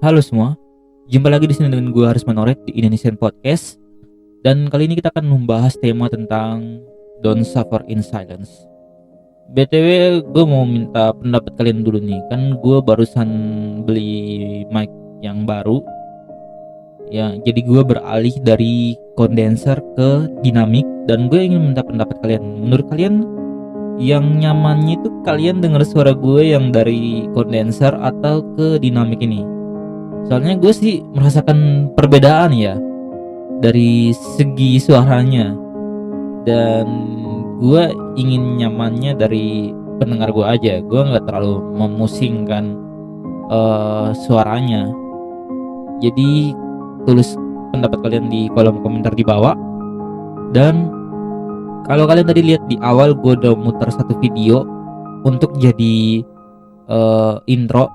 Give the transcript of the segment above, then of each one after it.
Halo semua, jumpa lagi di sini dengan gue Haris Manoret di Indonesian Podcast. Dan kali ini kita akan membahas tema tentang Don't Suffer in Silence. BTW, gue mau minta pendapat kalian dulu nih. Kan gue barusan beli mic yang baru. Ya, jadi gue beralih dari kondenser ke dinamik. Dan gue ingin minta pendapat kalian. Menurut kalian, yang nyamannya itu kalian dengar suara gue yang dari kondenser atau ke dinamik ini? Soalnya gue sih merasakan perbedaan ya dari segi suaranya, dan gue ingin nyamannya dari pendengar gue aja. Gue nggak terlalu memusingkan suaranya. Jadi tulis pendapat kalian di kolom komentar di bawah. Dan kalau kalian tadi lihat di awal, gue udah muter satu video untuk jadi intro,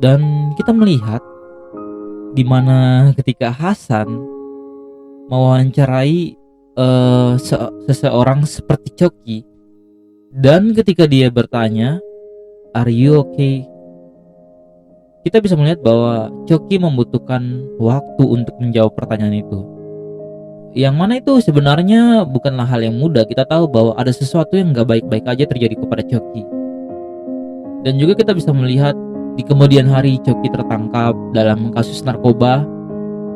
dan kita melihat dimana ketika Hasan mewawancarai seseorang seperti Coki, dan ketika dia bertanya, "Are you okay?" Kita bisa melihat bahwa Coki membutuhkan waktu untuk menjawab pertanyaan itu. Yang mana itu sebenarnya bukanlah hal yang mudah. Kita tahu bahwa ada sesuatu yang gak baik-baik aja terjadi kepada Coki. Dan juga kita bisa melihat di kemudian hari Coki tertangkap dalam kasus narkoba.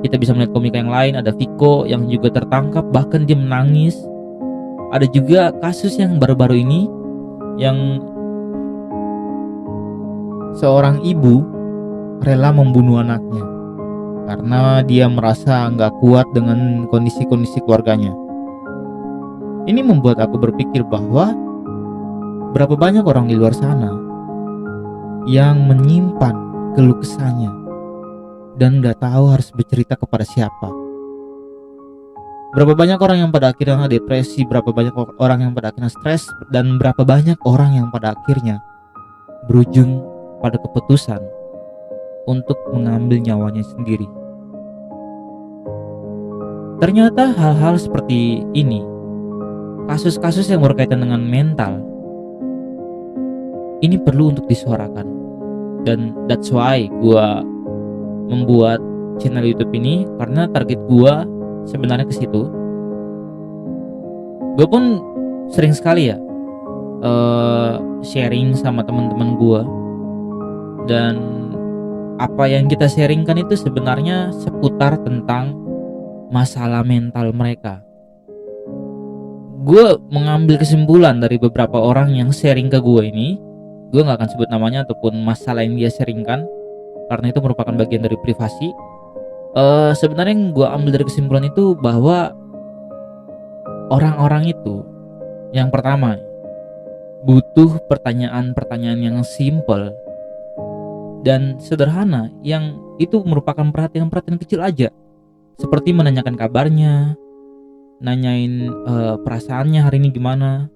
Kita bisa melihat komika yang lain, ada Viko yang juga tertangkap, bahkan dia menangis. Ada juga kasus yang baru-baru ini, yang seorang ibu rela membunuh anaknya karena dia merasa gak kuat dengan kondisi-kondisi keluarganya. Ini membuat aku berpikir bahwa berapa banyak orang di luar sana yang menyimpan keluh kesahnya dan gak tahu harus bercerita kepada siapa. Berapa banyak orang yang pada akhirnya depresi, berapa banyak orang yang pada akhirnya stres, dan berapa banyak orang yang pada akhirnya berujung pada keputusan untuk mengambil nyawanya sendiri. Ternyata hal-hal seperti ini, kasus-kasus yang berkaitan dengan mental, ini perlu untuk disuarakan. Dan that's why gue membuat channel YouTube ini, karena target gue sebenarnya ke situ. Gue pun sering sekali ya sharing sama teman-teman gue, dan apa yang kita sharingkan itu sebenarnya seputar tentang masalah mental mereka. Gue mengambil kesimpulan dari beberapa orang yang sharing ke gue ini. Gue gak akan sebut namanya ataupun masalah yang dia sharingkan, karena itu merupakan bagian dari privasi. Sebenarnya yang gue ambil dari kesimpulan itu bahwa orang-orang itu, yang pertama, butuh pertanyaan-pertanyaan yang simple dan sederhana, yang itu merupakan perhatian-perhatian kecil aja, seperti menanyakan kabarnya, nanyain perasaannya hari ini gimana,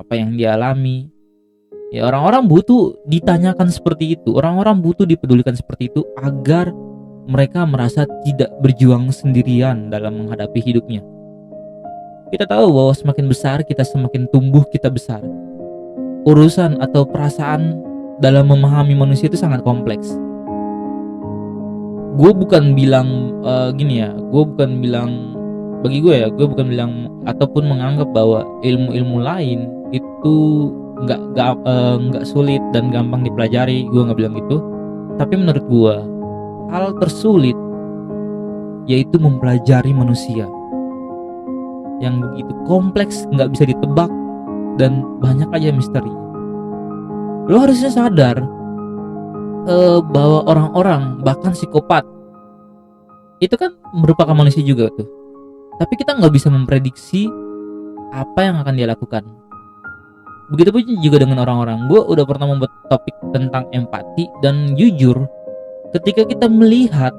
apa yang dia alami. Ya, orang-orang butuh ditanyakan seperti itu. Orang-orang butuh dipedulikan seperti itu agar mereka merasa tidak berjuang sendirian dalam menghadapi hidupnya. Kita tahu bahwa semakin besar kita, semakin tumbuh kita besar. Urusan atau perasaan dalam memahami manusia itu sangat kompleks. Gue bukan bilang bagi gue bukan bilang ataupun menganggap bahwa ilmu-ilmu lain itu nggak sulit dan gampang dipelajari. Gue nggak bilang gitu. Tapi menurut gue, hal tersulit yaitu mempelajari manusia yang begitu kompleks, nggak bisa ditebak, dan banyak aja misteri. Lo harusnya sadar bahwa orang-orang, bahkan psikopat, itu kan merupakan manusia juga tuh. Tapi kita nggak bisa memprediksi apa yang akan dia lakukan. Begitupun juga dengan orang-orang. Gue udah pernah membuat topik tentang empati, dan jujur, ketika kita melihat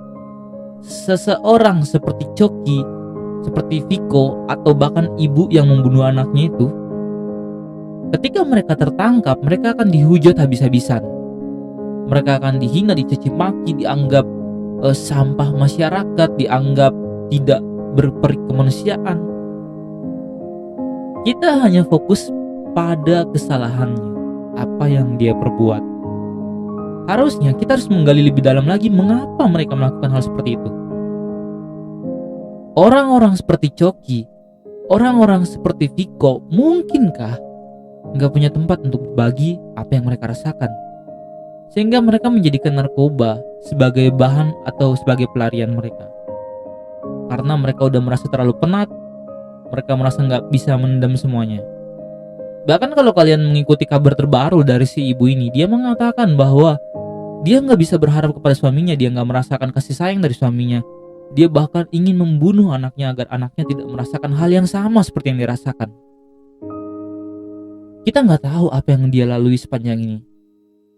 seseorang seperti Coki, seperti Viko, atau bahkan ibu yang membunuh anaknya itu, ketika mereka tertangkap, mereka akan dihujat habis-habisan. Mereka akan dihina, dicaci maki, dianggap sampah masyarakat, dianggap tidak berperi kemanusiaan. Kita hanya fokus pada kesalahannya, apa yang dia perbuat. Harusnya kita harus menggali lebih dalam lagi mengapa mereka melakukan hal seperti itu. Orang-orang seperti Coki, orang-orang seperti Viko, mungkinkah nggak punya tempat untuk berbagi apa yang mereka rasakan, sehingga mereka menjadikan narkoba sebagai bahan atau sebagai pelarian mereka? Karena mereka udah merasa terlalu penat, mereka merasa nggak bisa menendam semuanya. Bahkan kalau kalian mengikuti kabar terbaru dari si ibu ini, dia mengatakan bahwa dia nggak bisa berharap kepada suaminya, dia nggak merasakan kasih sayang dari suaminya. Dia bahkan ingin membunuh anaknya agar anaknya tidak merasakan hal yang sama seperti yang dirasakan. Kita nggak tahu apa yang dia lalui sepanjang ini,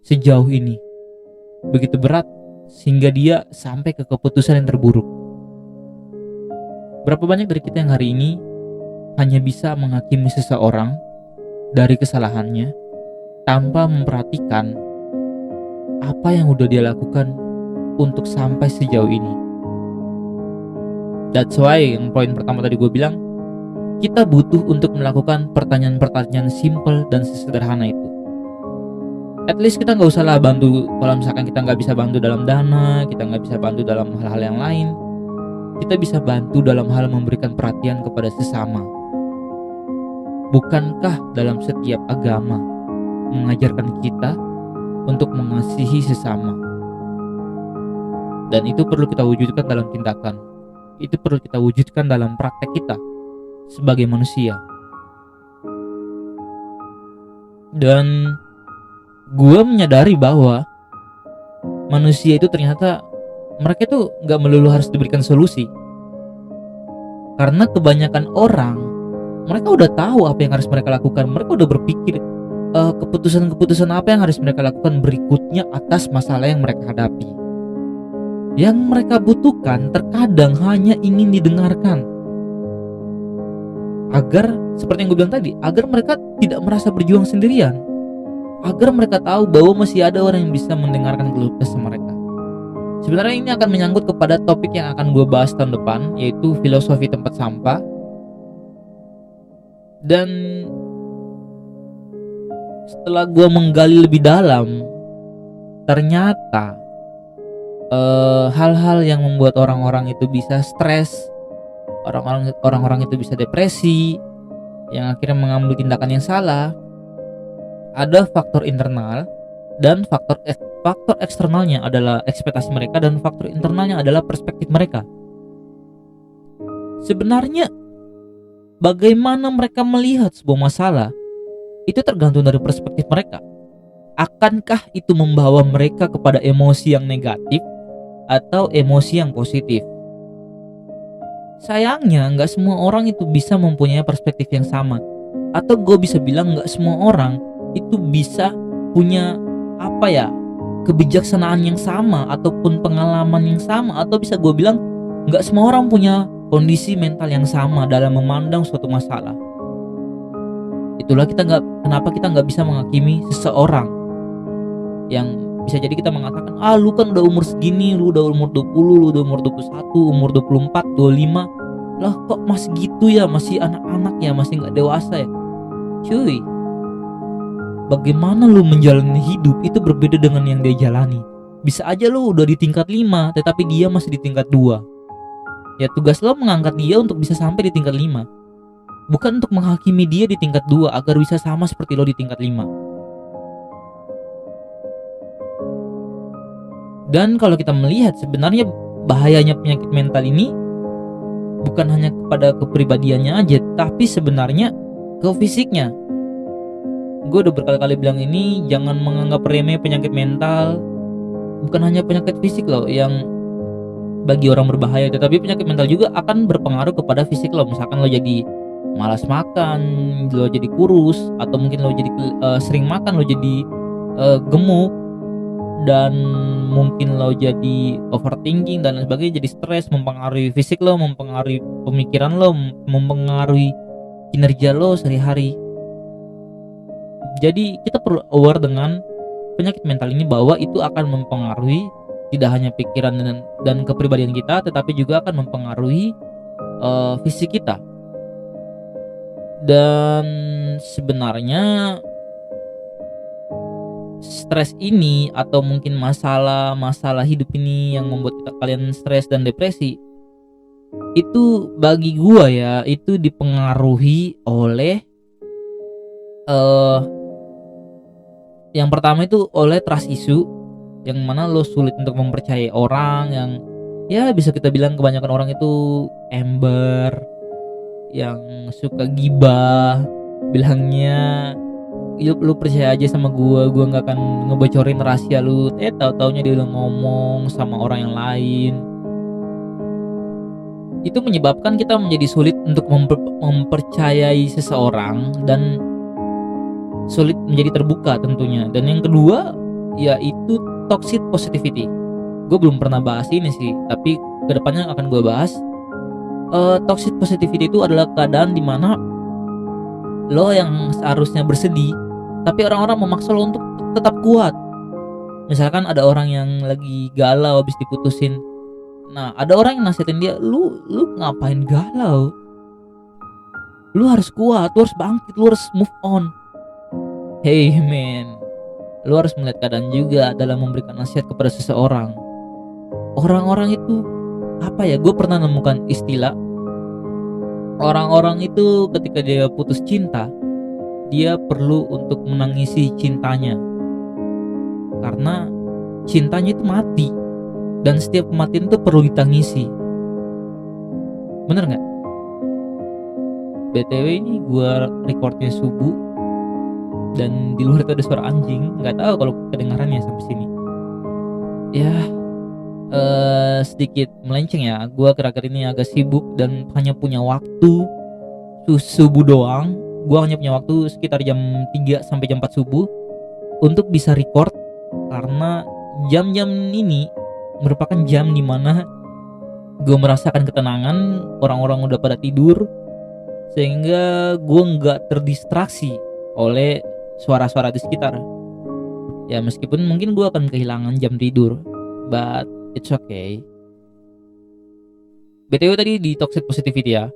sejauh ini. Begitu berat, sehingga dia sampai ke keputusan yang terburuk. Berapa banyak dari kita yang hari ini hanya bisa menghakimi seseorang dari kesalahannya tanpa memperhatikan apa yang udah dia lakukan untuk sampai sejauh ini. That's why yang poin pertama tadi gue bilang, kita butuh untuk melakukan pertanyaan-pertanyaan simple dan sesederhana itu. At least kita nggak usah lah bantu, kalau misalkan kita nggak bisa bantu dalam dana, kita nggak bisa bantu dalam hal-hal yang lain, kita bisa bantu dalam hal memberikan perhatian kepada sesama. Bukankah dalam setiap agama mengajarkan kita untuk mengasihi sesama? Dan itu perlu kita wujudkan dalam tindakan. Itu perlu kita wujudkan dalam praktek kita sebagai manusia. Dan gue menyadari bahwa manusia itu ternyata mereka itu gak melulu harus diberikan solusi. Karena kebanyakan orang, mereka udah tahu apa yang harus mereka lakukan. Mereka udah berpikir keputusan-keputusan apa yang harus mereka lakukan berikutnya atas masalah yang mereka hadapi. Yang mereka butuhkan terkadang hanya ingin didengarkan, agar, seperti yang gue bilang tadi, agar mereka tidak merasa berjuang sendirian, agar mereka tahu bahwa masih ada orang yang bisa mendengarkan keluh kesah mereka. Sebenarnya ini akan menyangkut kepada topik yang akan gue bahas tahun depan, yaitu filosofi tempat sampah. Dan setelah gue menggali lebih dalam, ternyata hal-hal yang membuat orang-orang itu bisa stres, orang-orang itu bisa depresi, yang akhirnya mengambil tindakan yang salah, ada faktor internal dan faktor eksternalnya adalah ekspektasi mereka, dan faktor internalnya adalah perspektif mereka. Sebenarnya bagaimana mereka melihat sebuah masalah itu tergantung dari perspektif mereka. Akankah itu membawa mereka kepada emosi yang negatif atau emosi yang positif? Sayangnya nggak semua orang itu bisa mempunyai perspektif yang sama, atau gue bisa bilang nggak semua orang itu bisa punya kebijaksanaan yang sama ataupun pengalaman yang sama, atau bisa gue bilang nggak semua orang punya kondisi mental yang sama dalam memandang suatu masalah. Itulah kenapa kita nggak bisa menghakimi seseorang yang bisa jadi kita mengatakan, lu kan udah umur segini, lu udah umur 20, lu udah umur 21, umur 24, 25, lah kok masih gitu ya, masih anak-anak ya, masih gak dewasa ya. Cuy, bagaimana lu menjalani hidup itu berbeda dengan yang dia jalani. Bisa aja lu udah di tingkat 5, tetapi dia masih di tingkat 2. Ya tugas lo mengangkat dia untuk bisa sampai di tingkat 5, bukan untuk menghakimi dia di tingkat 2 agar bisa sama seperti lo di tingkat 5. Dan kalau kita melihat, sebenarnya bahayanya penyakit mental ini bukan hanya kepada kepribadiannya aja, tapi sebenarnya ke fisiknya. Gue udah berkali-kali bilang ini, jangan menganggap remeh penyakit mental. Bukan hanya penyakit fisik loh yang bagi orang berbahaya, tetapi penyakit mental juga akan berpengaruh kepada fisik lo. Misalkan lo jadi malas makan, lo jadi kurus, atau mungkin lo jadi sering makan, lo jadi gemuk, dan mungkin lo jadi overthinking dan sebagainya, jadi stres, mempengaruhi fisik lo, mempengaruhi pemikiran lo, mempengaruhi kinerja lo sehari-hari. Jadi kita perlu aware dengan penyakit mental ini, bahwa itu akan mempengaruhi tidak hanya pikiran dan kepribadian kita, tetapi juga akan mempengaruhi fisik kita. Dan sebenarnya stres ini atau mungkin masalah hidup ini yang membuat kalian stres dan depresi, itu bagi gua ya, itu dipengaruhi oleh eh yang pertama itu oleh trust issue, yang mana lo sulit untuk mempercayai orang, yang ya bisa kita bilang kebanyakan orang itu ember, yang suka gibah, bilangnya lu percaya aja sama gua nggak akan ngebocorin rahasia lu, tahu-taunya dia udah ngomong sama orang yang lain. Itu menyebabkan kita menjadi sulit untuk mempercayai seseorang dan sulit menjadi terbuka tentunya. Dan yang kedua yaitu toxic positivity. Gue belum pernah bahas ini sih, tapi kedepannya akan gue bahas. Toxic positivity itu adalah keadaan dimana lo yang seharusnya bersedih, tapi orang-orang memaksa lo untuk tetap kuat. Misalkan ada orang yang lagi galau habis diputusin, nah ada orang yang nasihatin dia, lu ngapain galau, lu harus kuat, lu harus bangkit, lu harus move on. Hey man, lu harus melihat keadaan juga dalam memberikan nasihat kepada seseorang. Orang-orang itu apa ya, gue pernah nemukan istilah, orang-orang itu ketika dia putus cinta, dia perlu untuk menangisi cintanya, karena cintanya itu mati, dan setiap kematian itu perlu ditangisi. Bener gak? BTW ini gue recordnya subuh, dan di luar itu ada suara anjing, nggak tahu kalau kedengarannya sampai sini. Ya, sedikit melenceng ya. Gue akhir-akhir ini agak sibuk dan hanya punya waktu subuh doang. Gue hanya punya waktu sekitar jam 3 sampai jam 4 subuh untuk bisa record, karena jam-jam ini merupakan jam dimana gue merasakan ketenangan, orang-orang udah pada tidur, sehingga gue nggak terdistraksi oleh suara-suara di sekitar. Ya meskipun mungkin gue akan kehilangan jam tidur, but it's okay. BTW tadi di toxic positivity ya.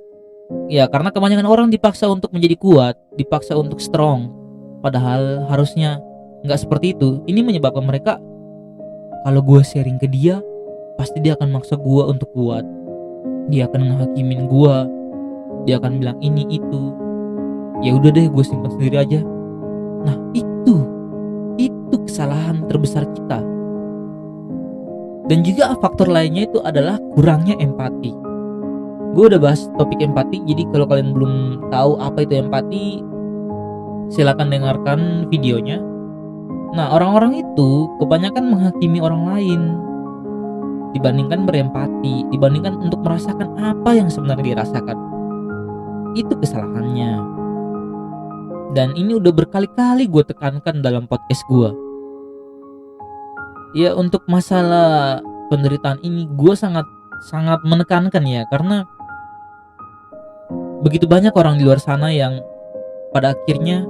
Ya karena kebanyakan orang dipaksa untuk menjadi kuat, dipaksa untuk strong, padahal harusnya nggak seperti itu. Ini menyebabkan mereka, kalau gue sharing ke dia, pasti dia akan maksa gue untuk kuat. Dia akan ngehakimin gue, dia akan bilang ini itu. Ya udah deh, gue simpan sendiri aja. Nah itu kesalahan terbesar kita. Dan juga faktor lainnya itu adalah kurangnya empati. Gue udah bahas topik empati, jadi kalau kalian belum tahu apa itu empati, silakan dengarkan videonya. Nah orang-orang itu kebanyakan menghakimi orang lain dibandingkan berempati, dibandingkan untuk merasakan apa yang sebenarnya dirasakan. Itu kesalahannya. Dan ini udah berkali-kali gue tekankan dalam podcast gue. Ya untuk masalah penderitaan ini gue sangat menekankan ya, karena begitu banyak orang di luar sana yang pada akhirnya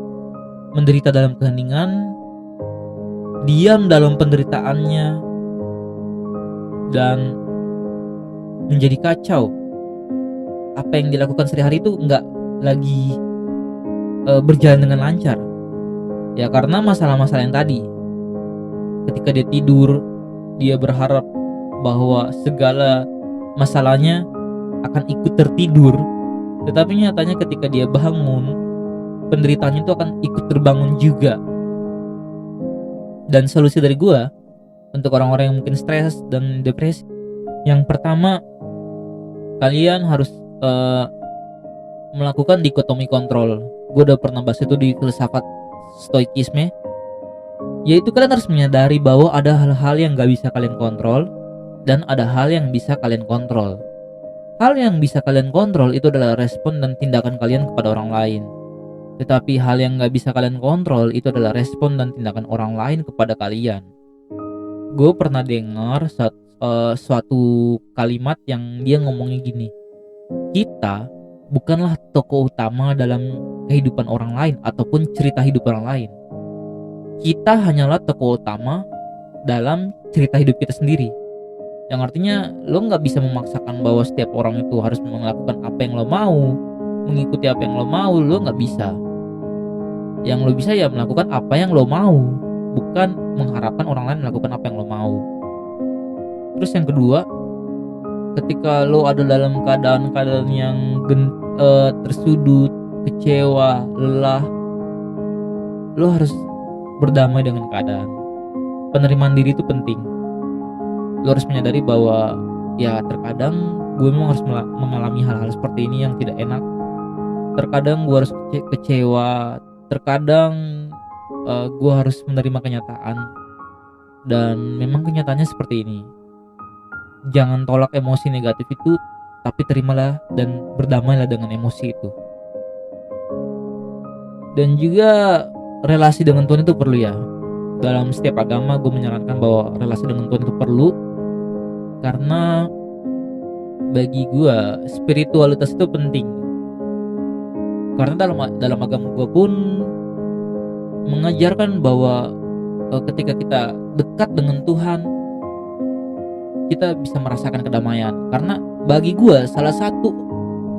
menderita dalam keheningan, diam dalam penderitaannya, dan menjadi kacau. Apa yang dilakukan sehari-hari itu nggak lagi berjalan dengan lancar. Ya karena masalah-masalah yang tadi. Ketika dia tidur, dia berharap bahwa segala masalahnya akan ikut tertidur, tetapi nyatanya ketika dia bangun, penderitaannya itu akan ikut terbangun juga. Dan solusi dari gua untuk orang-orang yang mungkin stres dan depresi, yang pertama, kalian harus melakukan dikotomi kontrol. Gue udah pernah bahas itu di filsafat stoikisme, yaitu kalian harus menyadari bahwa ada hal-hal yang gak bisa kalian kontrol dan ada hal yang bisa kalian kontrol. Hal yang bisa kalian kontrol itu adalah respon dan tindakan kalian kepada orang lain. Tetapi hal yang gak bisa kalian kontrol itu adalah respon dan tindakan orang lain kepada kalian. Gue pernah dengar suatu kalimat yang dia ngomongnya gini, kita bukanlah tokoh utama dalam kehidupan orang lain ataupun cerita hidup orang lain. Kita hanyalah tokoh utama dalam cerita hidup kita sendiri. Yang artinya lo gak bisa memaksakan bahwa setiap orang itu harus melakukan apa yang lo mau, mengikuti apa yang lo mau. Lo gak bisa. Yang lo bisa ya melakukan apa yang lo mau, bukan mengharapkan orang lain melakukan apa yang lo mau. Terus yang kedua, ketika lo ada dalam keadaan-keadaan yang tersudut, kecewa, lelah, lo harus berdamai dengan keadaan. Penerimaan diri itu penting. Lo harus menyadari bahwa ya terkadang gue memang harus mengalami hal-hal seperti ini yang tidak enak. Terkadang gue harus kecewa, terkadang gue harus menerima kenyataan, dan memang kenyataannya seperti ini. Jangan tolak emosi negatif itu, tapi terimalah dan berdamailah dengan emosi itu. Dan juga relasi dengan Tuhan itu perlu ya. Dalam setiap agama gue menyarankan bahwa relasi dengan Tuhan itu perlu, karena bagi gue spiritualitas itu penting. Karena dalam agama gue pun mengajarkan bahwa ketika kita dekat dengan Tuhan, kita bisa merasakan kedamaian. Karena bagi gue salah satu,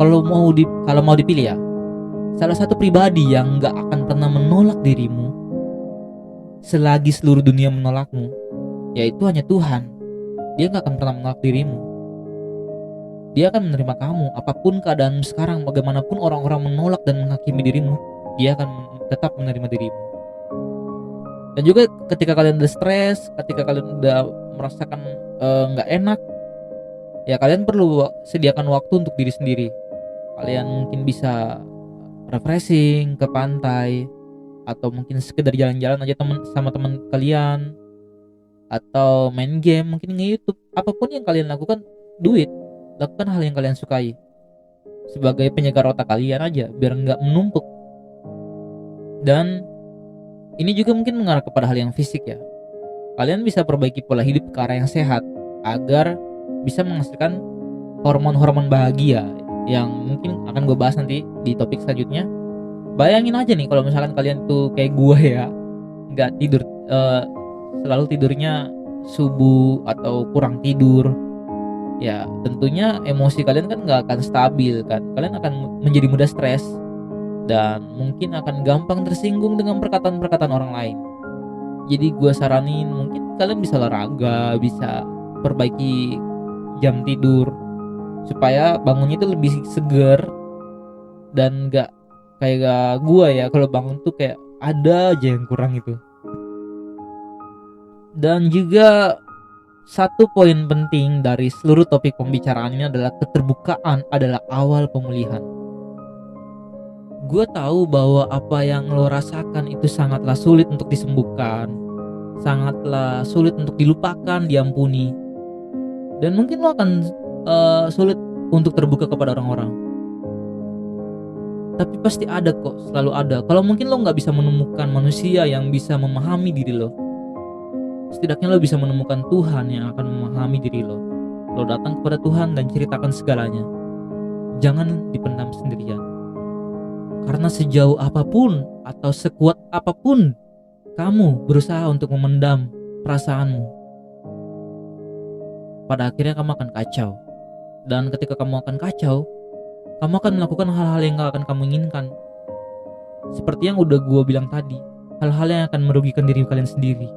kalau mau dipilih ya, salah satu pribadi yang gak akan pernah menolak dirimu selagi seluruh dunia menolakmu, yaitu hanya Tuhan. Dia gak akan pernah menolak dirimu. Dia akan menerima kamu apapun keadaanmu sekarang. Bagaimanapun orang-orang menolak dan menghakimi dirimu, dia akan tetap menerima dirimu. Dan juga ketika kalian udah stres, ketika kalian udah merasakan gak enak, ya kalian perlu sediakan waktu untuk diri sendiri. Kalian mungkin bisa refreshing ke pantai, atau mungkin sekedar jalan-jalan aja sama teman kalian, atau main game, mungkin nge-YouTube. Apapun yang kalian lakukan, lakukan hal yang kalian sukai sebagai penyegar otak kalian aja, biar nggak menumpuk. Dan ini juga mungkin mengarah kepada hal yang fisik ya. Kalian bisa perbaiki pola hidup ke arah yang sehat agar bisa menghasilkan hormon-hormon bahagia yang mungkin akan gue bahas nanti di topik selanjutnya. Bayangin aja nih kalau misalkan kalian tuh kayak gue ya, nggak tidur, selalu tidurnya subuh atau kurang tidur, ya tentunya emosi kalian kan nggak akan stabil kan. Kalian akan menjadi mudah stres dan mungkin akan gampang tersinggung dengan perkataan-perkataan orang lain. Jadi gue saranin mungkin kalian bisa olahraga, bisa perbaiki jam tidur supaya bangunnya itu lebih seger, dan nggak kayak gue ya, kalau bangun tuh kayak ada aja yang kurang itu. Dan juga satu poin penting dari seluruh topik pembicaraan ini adalah keterbukaan adalah awal pemulihan. Gue tahu bahwa apa yang lo rasakan itu sangatlah sulit untuk disembuhkan, sangatlah sulit untuk dilupakan, diampuni. Dan mungkin lo akan sulit untuk terbuka kepada orang-orang. Tapi pasti ada kok, selalu ada. Kalau mungkin lo gak bisa menemukan manusia yang bisa memahami diri lo, setidaknya lo bisa menemukan Tuhan yang akan memahami diri lo. Lo datang kepada Tuhan dan ceritakan segalanya. Jangan dipendam sendirian. Karena sejauh apapun atau sekuat apapun kamu berusaha untuk memendam perasaanmu, pada akhirnya kamu akan kacau. Dan ketika kamu akan kacau, kamu akan melakukan hal-hal yang gak akan kamu inginkan. Seperti yang udah gue bilang tadi, hal-hal yang akan merugikan diri kalian sendiri.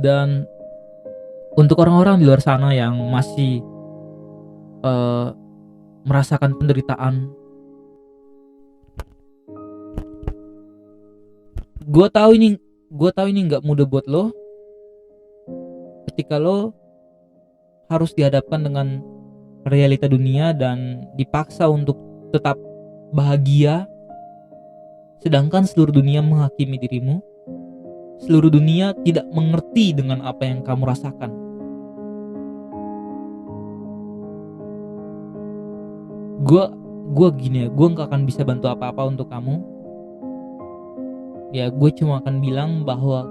Dan untuk orang-orang di luar sana yang masih merasakan penderitaan, gue tahu ini nggak mudah buat lo, ketika lo harus dihadapkan dengan realita dunia dan dipaksa untuk tetap bahagia, sedangkan seluruh dunia menghakimi dirimu. Seluruh dunia tidak mengerti dengan apa yang kamu rasakan. Gue gini ya, gue gak akan bisa bantu apa-apa untuk kamu. Ya gue cuma akan bilang bahwa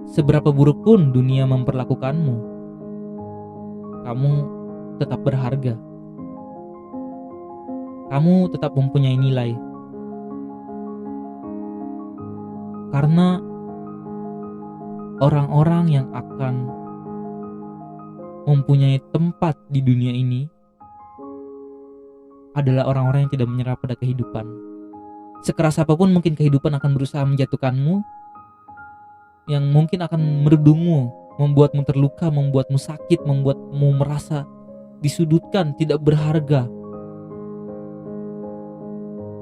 seberapa buruk pun dunia memperlakukanmu, kamu tetap berharga. Kamu tetap mempunyai nilai. Karena orang-orang yang akan mempunyai tempat di dunia ini adalah orang-orang yang tidak menyerah pada kehidupan. Sekeras apapun mungkin kehidupan akan berusaha menjatuhkanmu, yang mungkin akan merudungmu, membuatmu terluka, membuatmu sakit, membuatmu merasa disudutkan, tidak berharga.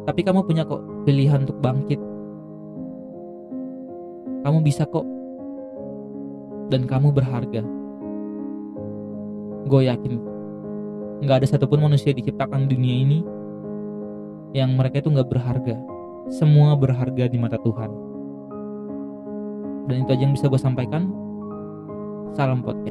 Tapi kamu punya kok pilihan untuk bangkit. Kamu bisa kok, dan kamu berharga. Gue yakin gak ada satupun manusia diciptakan di dunia ini yang mereka itu gak berharga. Semua berharga di mata Tuhan. Dan itu aja yang bisa gue sampaikan. Salam podcast.